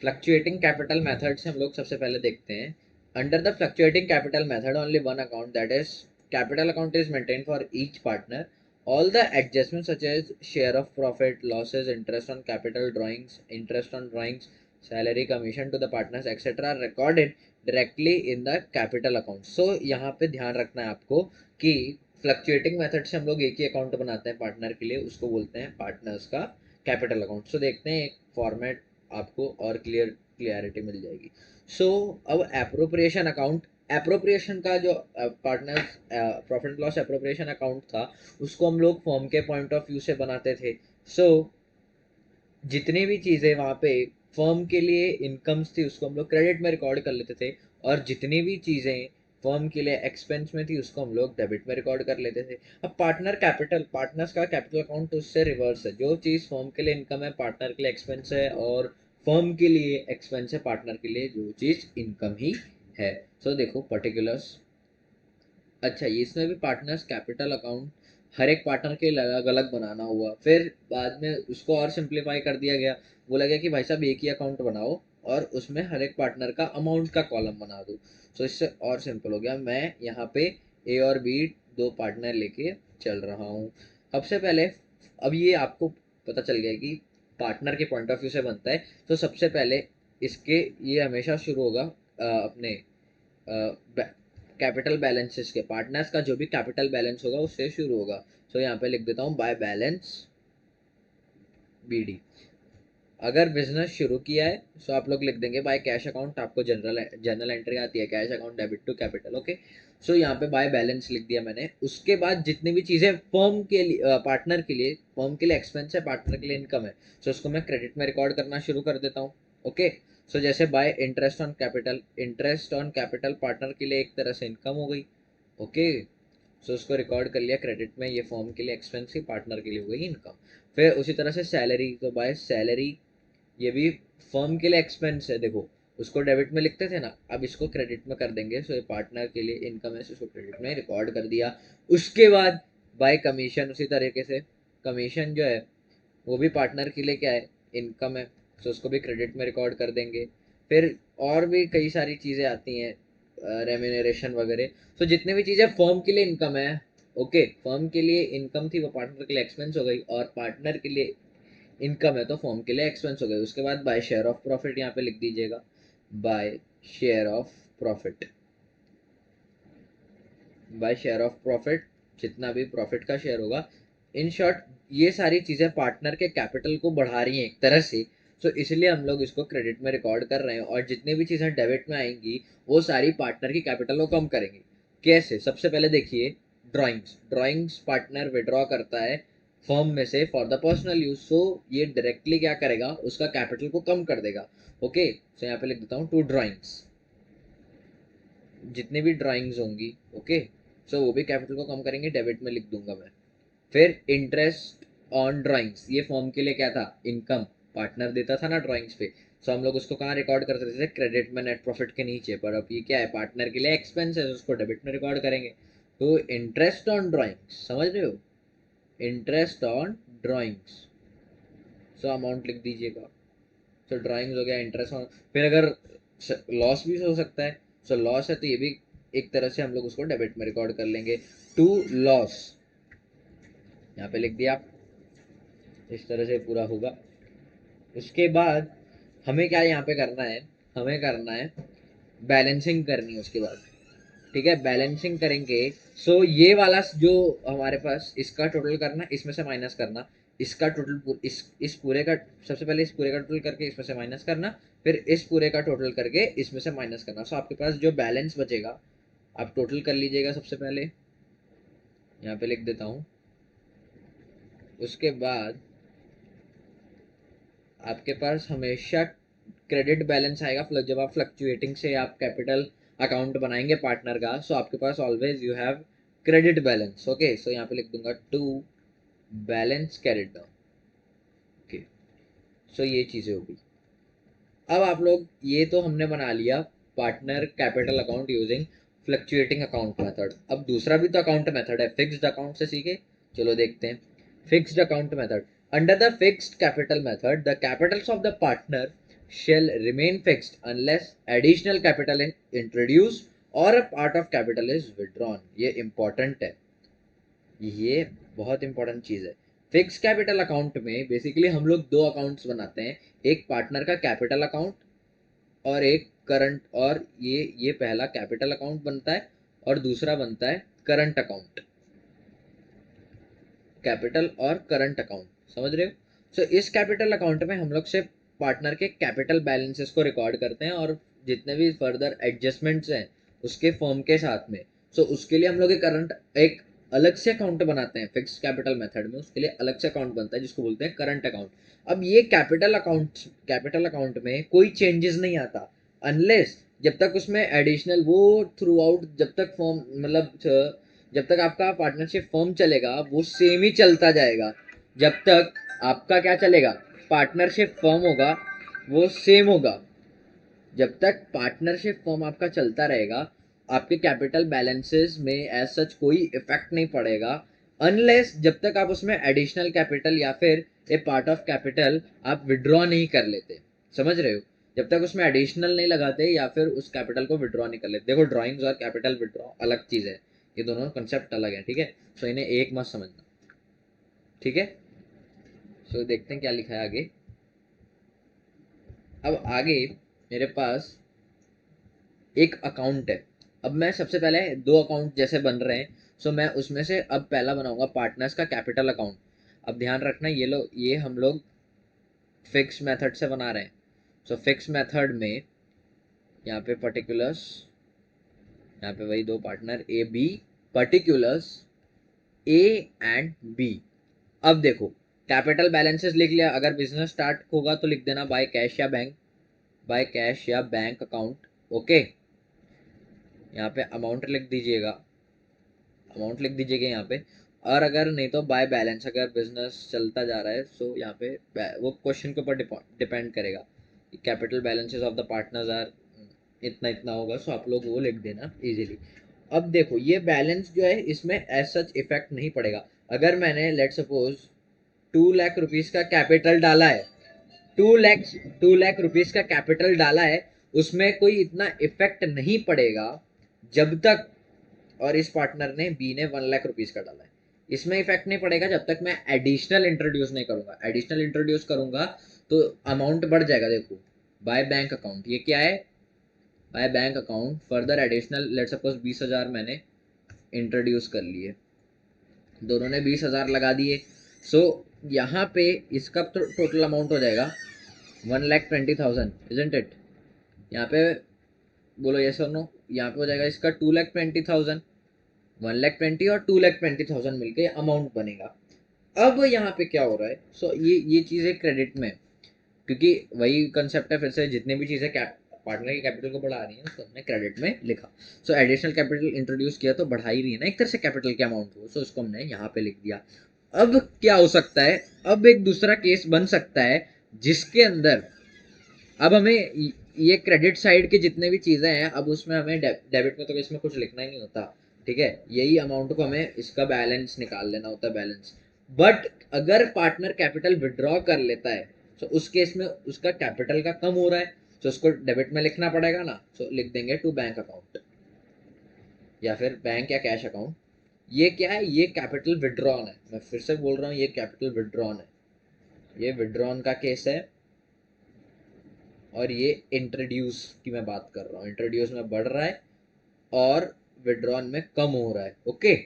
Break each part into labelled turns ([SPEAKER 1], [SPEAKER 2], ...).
[SPEAKER 1] Fluctuating capital method से हम लोग सबसे पहले देखते हैं। Under the fluctuating capital method only one account that is capital account is maintain for each partner. All the adjustment such as share of profit, losses, interest on capital drawings, interest on drawings, salary, commission to the partners etcetera recorded directly in the capital account. So यहाँ पे ध्यान रखना है आपको कि fluctuating method से हम लोग एक ही अकाउंट बनाते हैं पार्टनर के लिए, उसको बोलते हैं पार्टनर्स का कैपिटल अकाउंट। सो देखते हैं एक फॉर्मेट, आपको और क्लियरिटी मिल जाएगी। सो अब एप्रोप्रिएशन अकाउंट, एप्रोप्रिएशन का जो partners profit loss appropriation account था, उसको हम लोग फर्म के पॉइंट ऑफ व्यू से बनाते थे। सो जितनी भी चीज़ें वहाँ पे फर्म के लिए इनकम्स थी उसको हम लोग क्रेडिट में रिकॉर्ड कर लेते थे, और जितनी भी चीज़ें फर्म के लिए एक्सपेंस में थी उसको हम लोग डेबिट में रिकॉर्ड कर लेते थे। अब पार्टनर्स का कैपिटल अकाउंट उससे रिवर्स है। जो चीज़ फर्म के लिए इनकम है पार्टनर के लिए एक्सपेंस है, और फर्म के लिए एक्सपेंस है पार्टनर के लिए जो चीज़ इनकम ही है। सो देखो पर्टिकुलर्स। अच्छा, ये इसमें भी पार्टनर्स कैपिटल अकाउंट हर एक पार्टनर के लिए अलग अलग बनाना हुआ। फिर बाद में उसको और सिंप्लीफाई कर दिया गया। बोला गया कि भाई साहब एक ही अकाउंट बनाओ और उसमें हर एक पार्टनर का अमाउंट का कॉलम बना दो। सो इससे और सिंपल हो गया। मैं यहाँ पे ए और बी दो पार्टनर लेके चल रहा हूँ। सबसे पहले, अब ये आपको पता चल गया कि पार्टनर के पॉइंट ऑफ व्यू से बनता है। तो सबसे पहले इसके ये हमेशा शुरू होगा अपने कैपिटल बैलेंसेस के, पार्टनर्स का जो भी कैपिटल बैलेंस होगा उससे शुरू होगा। सो यहाँ पे लिख देता हूँ बाय बैलेंस बीडी। अगर बिजनेस शुरू किया है सो आप लोग लिख देंगे बाय कैश अकाउंट। आपको जनरल एंट्री आती है cash account debit to capital. Okay, so यहाँ पे बाय बैलेंस लिख दिया मैंने। उसके बाद जितनी भी चीज़ें फर्म के लिए पार्टनर के लिए, फर्म के लिए एक्सपेंस है पार्टनर के लिए इनकम है, सो उसको मैं क्रेडिट में रिकॉर्ड करना शुरू कर देता हूँ। ओके, सो जैसे bye interest on capital, interest on capital partner के लिए एक तरह से इनकम हो गई। ओके, सो उसको रिकॉर्ड कर लिया क्रेडिट में, ये फर्म के लिए एक्सपेंस ही, पार्टनर के लिए हो गई इनकम। फिर उसी तरह से सैलरी, तो बाय सैलरी, ये भी फर्म के लिए एक्सपेंस है। देखो उसको डेबिट में लिखते थे ना, अब इसको क्रेडिट में कर देंगे। सो ये पार्टनर के लिए इनकम है, इसको क्रेडिट में रिकॉर्ड कर दिया। उसके बाद बाय कमीशन, उसी तरीके से कमीशन जो है वो भी पार्टनर के लिए क्या है, इनकम है। सो उसको भी क्रेडिट में रिकॉर्ड कर देंगे। फिर और भी कई सारी चीज़ें आती हैं, रेम्यूनरेशन वगैरह। सो जितने भी चीज़ें फर्म के लिए इनकम है, ओके, फर्म के लिए इनकम थी वो पार्टनर के लिए एक्सपेंस हो गई, और पार्टनर के लिए इनकम है तो फर्म के लिए एक्सपेंस हो गए। उसके बाद बाय शेयर ऑफ प्रॉफिट यहाँ पे लिख दीजिएगा, by share of profit, by share of profit, जितना भी प्रॉफिट का शेयर होगा। इन शॉर्ट ये सारी चीज़ें पार्टनर के कैपिटल को बढ़ा रही हैं एक तरह से। सो इसलिए हम लोग इसको क्रेडिट में रिकॉर्ड कर रहे हैं, और जितनी भी चीज़ें डेबिट में आएंगी वो सारी पार्टनर की कैपिटल को कम करेंगी। कैसे? सबसे पहले देखिए, ड्राइंग्स, ड्राइंग्स पार्टनर विड्रॉ करता है फर्म में से फॉर द पर्सनल यूज। सो ये डायरेक्टली क्या करेगा, उसका कैपिटल को कम कर देगा। ओके, सो यहाँ पे लिख देता हूँ टू ड्राइंग्स, जितनी भी ड्राइंग्स होंगी। ओके, सो वो भी कैपिटल को कम करेंगे, डेबिट में लिख दूंगा मैं। फिर इंटरेस्ट ऑन ड्राइंग्स, ये फॉर्म के लिए क्या था, इनकम, पार्टनर देता था ना ड्राइंग्स पे। सो हम लोग उसको कहाँ रिकॉर्ड करते थे, क्रेडिट में नेट प्रॉफिट के नीचे। पर अब ये क्या है, पार्टनर के लिए एक्सपेंस है, उसको डेबिट में रिकॉर्ड करेंगे। तो इंटरेस्ट ऑन ड्राइंग्स, समझ रहे हो, interest on drawings. So amount लिख दीजिएगा। सो ड्राइंग्स हो गया, इंटरेस्ट ऑन। फिर अगर लॉस भी हो सकता है, सो लॉस है तो ये भी एक तरह से हम लोग उसको डेबिट में रिकॉर्ड कर लेंगे, टू लॉस, यहाँ पे लिख दिया। इस तरह से पूरा होगा। उसके बाद हमें क्या यहाँ पे करना है, हमें करना है बैलेंसिंग करनी है उसके बाद। ठीक है, बैलेंसिंग करेंगे। सो ये वाला जो हमारे पास, इसका टोटल करना, इसमें से माइनस करना, इसका टोटल, इस पूरे का, सबसे पहले इस पूरे का टोटल करके इसमें से माइनस करना, फिर इस पूरे का टोटल करके इसमें से माइनस करना। सो आपके पास जो बैलेंस बचेगा आप टोटल कर लीजिएगा। सबसे पहले यहाँ पे लिख देता हूँ। उसके बाद आपके पास हमेशा क्रेडिट बैलेंस आएगा जब आप फ्लक्चुएटिंग से आप कैपिटल अकाउंट बनाएंगे पार्टनर का। सो आपके पास always you have credit balance. Okay, so यहाँ पे लिख दूंगा to balance carried down. Okay, so ये चीज़ें होगी। अब आप लोग, ये तो हमने बना लिया partner capital account using fluctuating account method. अब दूसरा भी तो अकाउंट मेथड है, फिक्स्ड अकाउंट से सीखे, चलो देखते हैं। Fixed account method, under the fixed capital method the Capitals of the partner shall remain fixed unless additional capital is introduced or a part of capital is withdrawn. ये important है, ये बहुत important चीज है। फिक्स कैपिटल अकाउंट में basically हम लोग दो अकाउंट्स बनाते हैं, एक पार्टनर का कैपिटल अकाउंट और एक करंट, और ये पहला कैपिटल अकाउंट बनता है और दूसरा बनता है करंट अकाउंट। कैपिटल और करंट अकाउंट, समझ रहे हो? सो इस कैपिटल अकाउंट में हम लोग सिर्फ पार्टनर के कैपिटल बैलेंसेस को रिकॉर्ड करते हैं और जितने भी फर्दर एडजस्टमेंट्स हैं उसके फर्म के साथ में, सो उसके लिए हम लोग एक अलग से अकाउंट बनाते हैं फिक्स कैपिटल मेथड में, उसके लिए अलग से अकाउंट बनता है जिसको बोलते हैं करंट अकाउंट। अब ये कैपिटल अकाउंट में कोई चेंजेस नहीं आता अनलेस जब तक उसमें एडिशनल वो थ्रू आउट, जब तक फॉर्म मतलब जब तक आपका पार्टनरशिप फर्म चलेगा वो सेम ही चलता जाएगा। जब तक आपका क्या चलेगा, पार्टनरशिप फर्म होगा वो सेम होगा। जब तक पार्टनरशिप फर्म आपका चलता रहेगा आपके कैपिटल बैलेंसेस में एज सच कोई इफेक्ट नहीं पड़ेगा, अनलेस जब तक आप उसमें एडिशनल कैपिटल या फिर ए पार्ट ऑफ कैपिटल आप विड्रॉ नहीं कर लेते। समझ रहे हो? जब तक उसमें एडिशनल नहीं लगाते या फिर उस कैपिटल को विड्रॉ नहीं कर लेते। देखो ड्राइंग्स और कैपिटल विड्रॉ अलग चीज़ है, ये दोनों कंसेप्ट अलग है, ठीक है? सो इन्हें एक मत समझना, ठीक है? सो देखते हैं क्या लिखा है आगे। अब आगे मेरे पास एक अकाउंट है। अब मैं सबसे पहले दो अकाउंट जैसे बन रहे हैं, सो मैं उसमें से अब पहला बनाऊंगा पार्टनर्स का कैपिटल अकाउंट। अब ध्यान रखना ये हम लोग फिक्स मेथड से बना रहे हैं। सो फिक्स मेथड में यहाँ पे पर्टिकुलर्स, यहाँ पे वही दो partner A B, particulars A and B. अब देखो कैपिटल बैलेंसेस लिख लिया, अगर बिजनेस स्टार्ट होगा तो लिख देना बाय कैश या बैंक, बाय कैश या बैंक अकाउंट। ओके, यहाँ पे अमाउंट लिख दीजिएगा, अमाउंट लिख दीजिएगा यहाँ पे। और अगर नहीं तो बाय बैलेंस, अगर बिजनेस चलता जा रहा है सो यहाँ पे वो क्वेश्चन के ऊपर डिपेंड करेगा। Capital balances of the partners are इतना इतना होगा, सो आप लोग वो लिख देना इजीली। अब देखो ये बैलेंस जो है इसमें एज सच इफेक्ट नहीं पड़ेगा। अगर मैंने लेट सपोज 2 लाख रुपीज का कैपिटल डाला है, 2 लाख रुपीज का कैपिटल डाला है, उसमें कोई इतना इफेक्ट नहीं पड़ेगा जब तक, और इस पार्टनर ने बी ने 1 लाख रुपीज का डाला है, इसमें इफेक्ट नहीं पड़ेगा जब तक मैं एडिशनल इंट्रोड्यूस नहीं करूंगा। एडिशनल इंट्रोड्यूस करूंगा तो अमाउंट बढ़ जाएगा। देखो बाय बैंक अकाउंट, ये क्या है, by bank account further additional let suppose 20,000 मैंने इंट्रोड्यूस कर लिए, दोनों ने 20,000 लगा दिए। सो यहाँ पे इसका तो टोटल अमाउंट हो जाएगा 1,20,000, इजंट इट? यहाँ पे बोलो यस और नो, यहाँ पे हो जाएगा इसका 2,20,000, 1,20,000 और 2,20,000 मिलके अमाउंट बनेगा। अब यहाँ पे क्या हो रहा है, सो ये चीज़ें क्रेडिट में, क्योंकि वही कंसेप्ट है, फिर से जितने भी चीज़ें पार्टनर की कैपिटल को बढ़ा रही है उसको हमने क्रेडिट में लिखा। सो एडिशनल कैपिटल इंट्रोड्यूस किया तो बढ़ा ही रही है ना एक तरह से कैपिटल के अमाउंट को, सो इसको हमने यहाँ पे लिख दिया। अब क्या हो सकता है, अब एक दूसरा केस बन सकता है जिसके अंदर अब हमें ये क्रेडिट साइड की जितने भी चीज़ें हैं अब उसमें हमें डेबिट में तो इसमें कुछ लिखना ही नहीं होता, ठीक है? यही अमाउंट को हमें इसका बैलेंस निकाल लेना होता है, बैलेंस। बट अगर पार्टनर कैपिटल विड्रॉ कर लेता है तो उस केस में उसका कैपिटल का कम हो रहा है, तो उसको डेबिट में लिखना पड़ेगा ना, तो लिख देंगे टू बैंक अकाउंट या फिर बैंक या कैश अकाउंट। ये क्या है, ये कैपिटल विड्रॉन है। मैं फिर से बोल रहा हूँ ये कैपिटल विड्रॉन है, ये विड्रॉन का केस है। और ये इंट्रोड्यूस की मैं बात कर रहा हूँ, इंट्रोड्यूस में बढ़ रहा है और विड्रॉन में कम हो रहा है। ओके,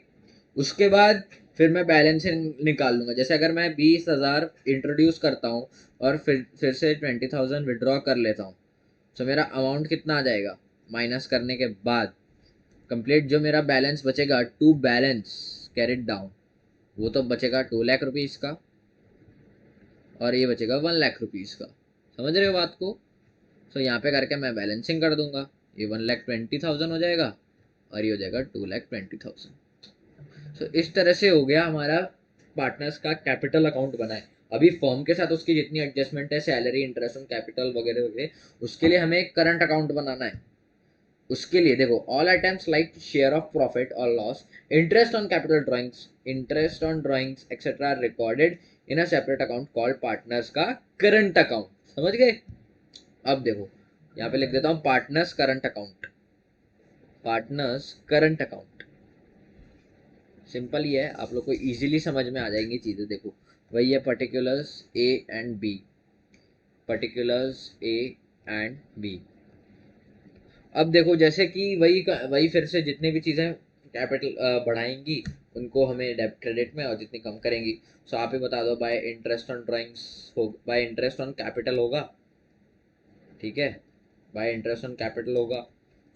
[SPEAKER 1] उसके बाद फिर मैं बैलेंस निकाल लूंगा। जैसे अगर मैं 20,000 इंट्रोड्यूस करता हूँ और फिर से 20,000 विड्रॉ कर लेता हूँ, तो मेरा अमाउंट कितना आ जाएगा माइनस करने के बाद, कंप्लीट जो मेरा बैलेंस बचेगा टू बैलेंस कैरिड डाउन, वो तो बचेगा 2 लाख रुपीज़ का और ये बचेगा 1 लाख रुपीज़ का। समझ रहे हो बात को? सो यहाँ पे करके मैं बैलेंसिंग कर दूंगा, ये 1,20,000 हो जाएगा और ये हो जाएगा 2,20,000। सो इस तरह से हो गया हमारा पार्टनर्स का कैपिटल अकाउंट बना है। अभी फर्म के साथ उसकी जितनी एडजस्टमेंट है, सैलरी, इंटरेस्ट ऑन कैपिटल वगैरह वगैरह, उसके लिए हमें एक करंट अकाउंट बनाना है। उसके लिए देखो all items like share of profit और loss, interest on capital drawings, interest on drawings etcetera recorded in a separate account called partners का करंट अकाउंट। समझ गए? अब देखो यहाँ पे लिख देता हूँ partners current account, partners current account. Simple ही है, आप लोग को इजीली समझ में आ जाएंगी चीज़ें। देखो वही है particulars A and B, particulars A and B. अब देखो जैसे कि वही फिर से जितनी भी चीज़ें कैपिटल बढ़ाएंगी उनको हमें डेबिट क्रेडिट में, और जितनी कम करेंगी। सो आप ही बता दो, बाय इंटरेस्ट ऑन ड्राइंग्स हो, बाय इंटरेस्ट ऑन कैपिटल होगा, ठीक है, बाय इंटरेस्ट ऑन कैपिटल होगा,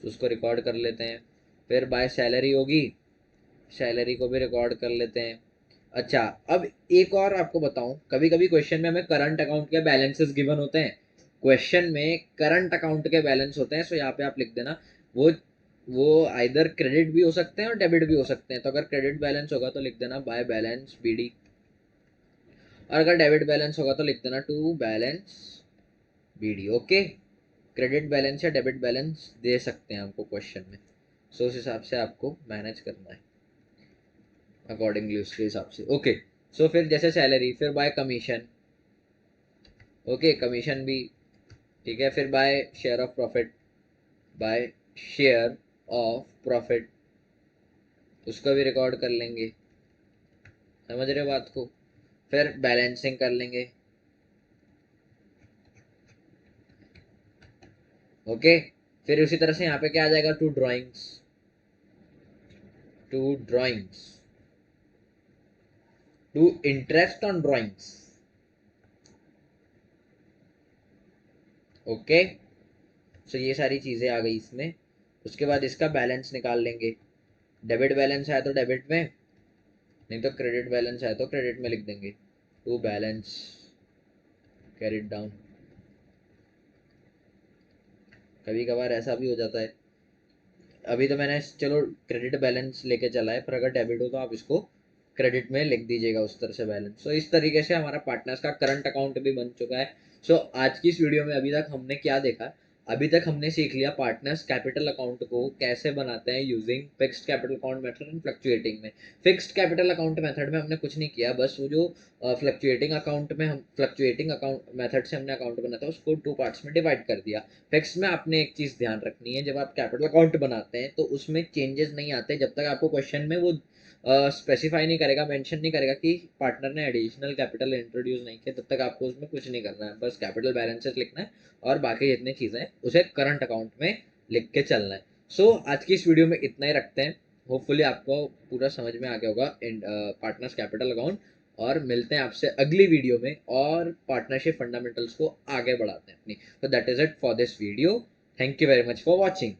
[SPEAKER 1] तो उसको रिकॉर्ड कर लेते हैं। फिर बाय सैलरी होगी, सैलरी को भी रिकॉर्ड कर लेते हैं। अच्छा, अब एक और आपको बताऊं, कभी कभी क्वेश्चन में हमें करंट अकाउंट के बैलेंसेस गिवन होते हैं, क्वेश्चन में करंट अकाउंट के बैलेंस होते हैं। सो यहाँ पे आप लिख देना वो वो आइदर क्रेडिट भी हो सकते हैं और डेबिट भी हो सकते हैं। तो अगर क्रेडिट बैलेंस होगा तो लिख देना बाय बैलेंस बीडी, और अगर डेबिट बैलेंस होगा तो लिख देना to balance BD. Okay, credit balance या डेबिट बैलेंस दे सकते हैं हमको क्वेश्चन में, सो उस हिसाब से आपको मैनेज करना है अकॉर्डिंगली, उसके हिसाब से। ओके, सो फिर जैसे सैलरी, फिर बाय कमीशन, ओके कमीशन भी, ठीक है। फिर by share of profit, by share of profit, उसका भी रिकॉर्ड कर लेंगे, समझ रहे हो बात को। फिर बैलेंसिंग कर लेंगे, ओके। फिर उसी तरह से यहाँ पे क्या आ जाएगा, to drawings, to drawings, to interest on drawings, okay. So ये सारी चीज़ें आ गई इसमें। उसके बाद इसका बैलेंस निकाल लेंगे, डेबिट बैलेंस है तो डेबिट में, नहीं तो क्रेडिट बैलेंस है तो क्रेडिट में लिख देंगे, टू बैलेंस कैरिड डाउन। कभी कभार ऐसा भी हो जाता है, अभी तो मैंने चलो क्रेडिट बैलेंस लेके चला है, पर अगर डेबिट हो तो आप इसको क्रेडिट में लिख दीजिएगा उस तरह से बैलेंस। सो इस तरीके से हमारा पार्टनर्स का करंट अकाउंट भी बन चुका है। सो आज की इस वीडियो में अभी तक हमने क्या देखा, अभी तक हमने सीख लिया पार्टनर्स कैपिटल अकाउंट को कैसे बनाते हैं using fixed capital account method and fluctuating में। फिक्स्ड कैपिटल अकाउंट मेथड में हमने कुछ नहीं किया, बस वो जो फ्लक्चुएटिंग अकाउंट में हम फ्लक्चुएटिंग अकाउंट मेथड से हमने अकाउंट बना था उसको टू पार्ट्स में डिवाइड कर दिया। फिक्स में आपने एक चीज़ ध्यान रखनी है, जब आप कैपिटल अकाउंट बनाते हैं तो उसमें चेंजेस नहीं आते जब तक आपको क्वेश्चन में वो स्पेसिफाई नहीं करेगा, मेंशन नहीं करेगा कि पार्टनर ने एडिशनल कैपिटल इंट्रोड्यूस नहीं किया, तब तक आपको उसमें कुछ नहीं करना है, बस कैपिटल बैलेंसेस लिखना है और बाकी जितनी चीज़ें हैं उसे करंट अकाउंट में लिख के चलना है। सो आज की इस वीडियो में इतना ही रखते हैं, होपफुली आपको पूरा समझ में आ गया होगा पार्टनर्स कैपिटल अकाउंट, और मिलते हैं आपसे अगली वीडियो में और पार्टनरशिप फंडामेंटल्स को आगे बढ़ाते हैं अपनी। तो that is it for this video, thank you very much for watching.